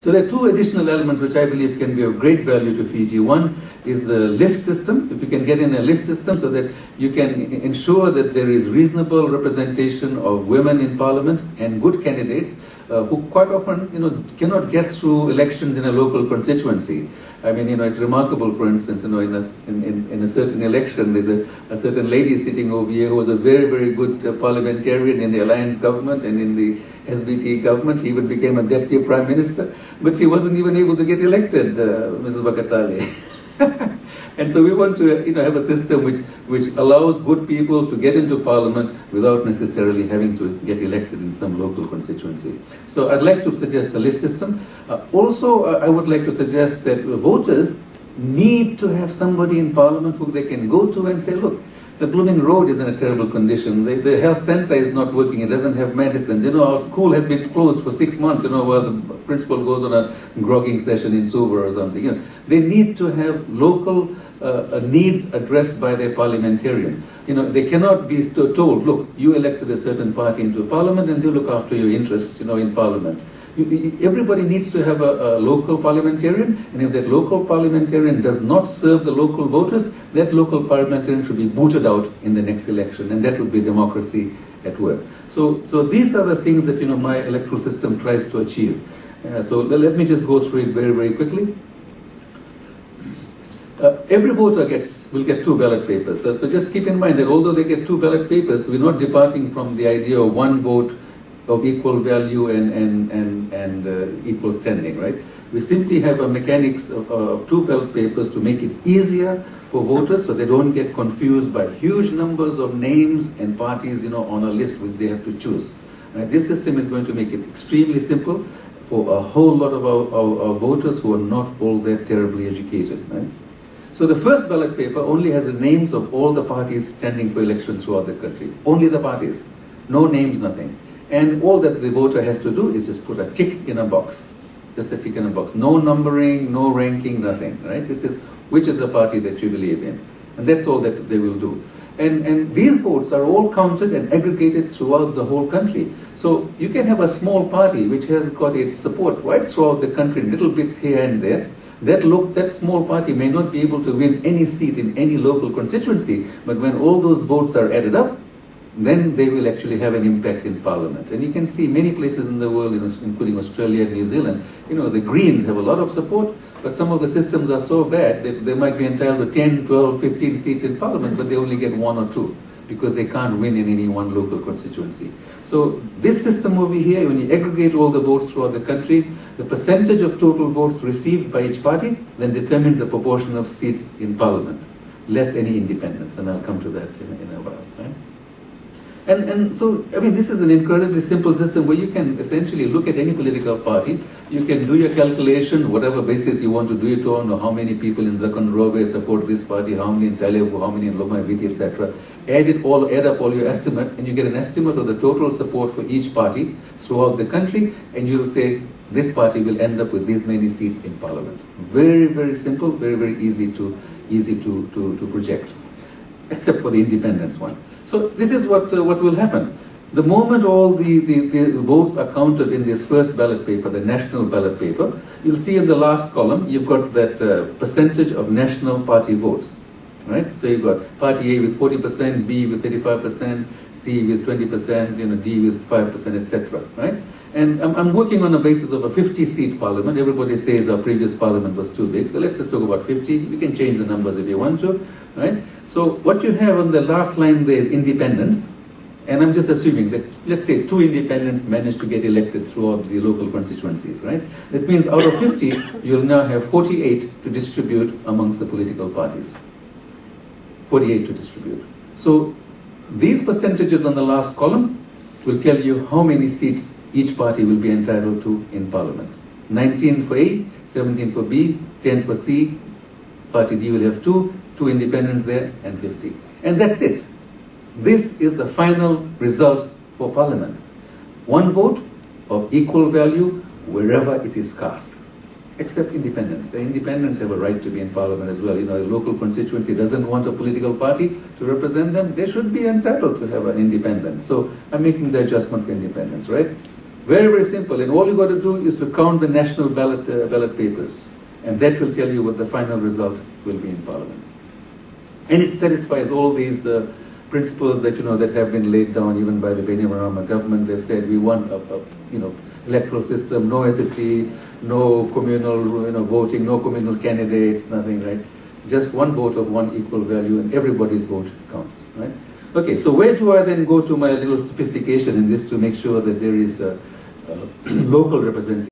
So there are two additional elements which I believe can be of great value to Fiji. One is the list system. If you can get in a list system so that you can ensure that there is reasonable representation of women in parliament and good candidates who quite often, cannot get through elections in a local constituency. I mean, it's remarkable, for instance, in a certain election, there's a certain lady sitting over here who was a very, very good parliamentarian in the Alliance government and in the SBT government. She even became a deputy prime minister, but she wasn't even able to get elected, Mrs. Bakatale. And so we want to have a system which allows good people to get into parliament without necessarily having to get elected in some local constituency. So I'd like to suggest a list system. Also, I would like to suggest that voters need to have somebody in parliament who they can go to and say, look, the Blooming Road is in a terrible condition. The health center is not working. It doesn't have medicines. Our school has been closed for 6 months, where the principal goes on a grogging session in Suva or something. They need to have local needs addressed by their parliamentarian. They cannot be told, look, you elected a certain party into parliament and they look after your interests, in parliament. Everybody needs to have a local parliamentarian, and if that local parliamentarian does not serve the local voters, that local parliamentarian should be booted out in the next election, and that would be democracy at work. So these are the things that my electoral system tries to achieve. So let me just go through it very, very quickly. Every voter will get 2 ballot papers. So just keep in mind that although they get 2 ballot papers, we're not departing from the idea of one vote of equal value and equal standing, right? We simply have a mechanics of 2 ballot papers to make it easier for voters so they don't get confused by huge numbers of names and parties, on a list which they have to choose. Right? This system is going to make it extremely simple for a whole lot of our voters who are not all that terribly educated, right? So the first ballot paper only has the names of all the parties standing for election throughout the country. Only the parties. No names, nothing. And all that the voter has to do is just put a tick in a box. Just a tick in a box. No numbering, no ranking, nothing, right? This is which is the party that you believe in. And that's all that they will do. And these votes are all counted and aggregated throughout the whole country. So you can have a small party which has got its support right throughout the country, little bits here and there. That small party may not be able to win any seat in any local constituency, but when all those votes are added up, then they will actually have an impact in parliament. And you can see many places in the world, including Australia and New Zealand, the Greens have a lot of support, but some of the systems are so bad that they might be entitled to 10, 12, 15 seats in parliament, but they only get 1 or 2 because they can't win in any one local constituency. So this system over here, when you aggregate all the votes throughout the country, the percentage of total votes received by each party then determines the proportion of seats in parliament, less any independence, and I'll come to that in a while. Right? And so, this is an incredibly simple system where you can essentially look at any political party, you can do your calculation, whatever basis you want to do it on, or how many people in Lakonrobe support this party, how many in Tailevu, how many in Lomaiviti, etc. Add up all your estimates, and you get an estimate of the total support for each party throughout the country, and you'll say, this party will end up with these many seats in parliament. Very, very simple, very, very easy to project, except for the independence one. So this is what will happen. The moment all the votes are counted in this first ballot paper, the national ballot paper, you'll see in the last column, you've got that percentage of national party votes, right? So you've got party A with 40%, B with 35%, C with 20%, D with 5%, etc., right? And I'm working on a basis of a 50-seat parliament. Everybody says our previous parliament was too big, so let's just talk about 50. We can change the numbers if you want to, right? So what you have on the last line there is independents, and I'm just assuming that, let's say, 2 independents managed to get elected throughout the local constituencies, right? That means out of 50, you'll now have 48 to distribute amongst the political parties. 48 to distribute. So these percentages on the last column will tell you how many seats each party will be entitled to in parliament. 19 for A, 17 for B, 10 for C, party D will have 2 independents there, and 50. And that's it. This is the final result for parliament. 1 vote of equal value wherever it is cast, except independents. The independents have a right to be in parliament as well. A local constituency doesn't want a political party to represent them, they should be entitled to have an independent. So I'm making the adjustment for independents, right? Very, very simple. And all you got to do is to count the national ballot papers. And that will tell you what the final result will be in Parliament. And it satisfies all these principles that, that have been laid down even by the Bainimarama government. They've said we want a electoral system, no ethnicity, no communal voting, no communal candidates, nothing, right? Just one vote of one equal value, and everybody's vote counts, right? Okay, so where do I then go to my little sophistication in this to make sure that there is a local representation?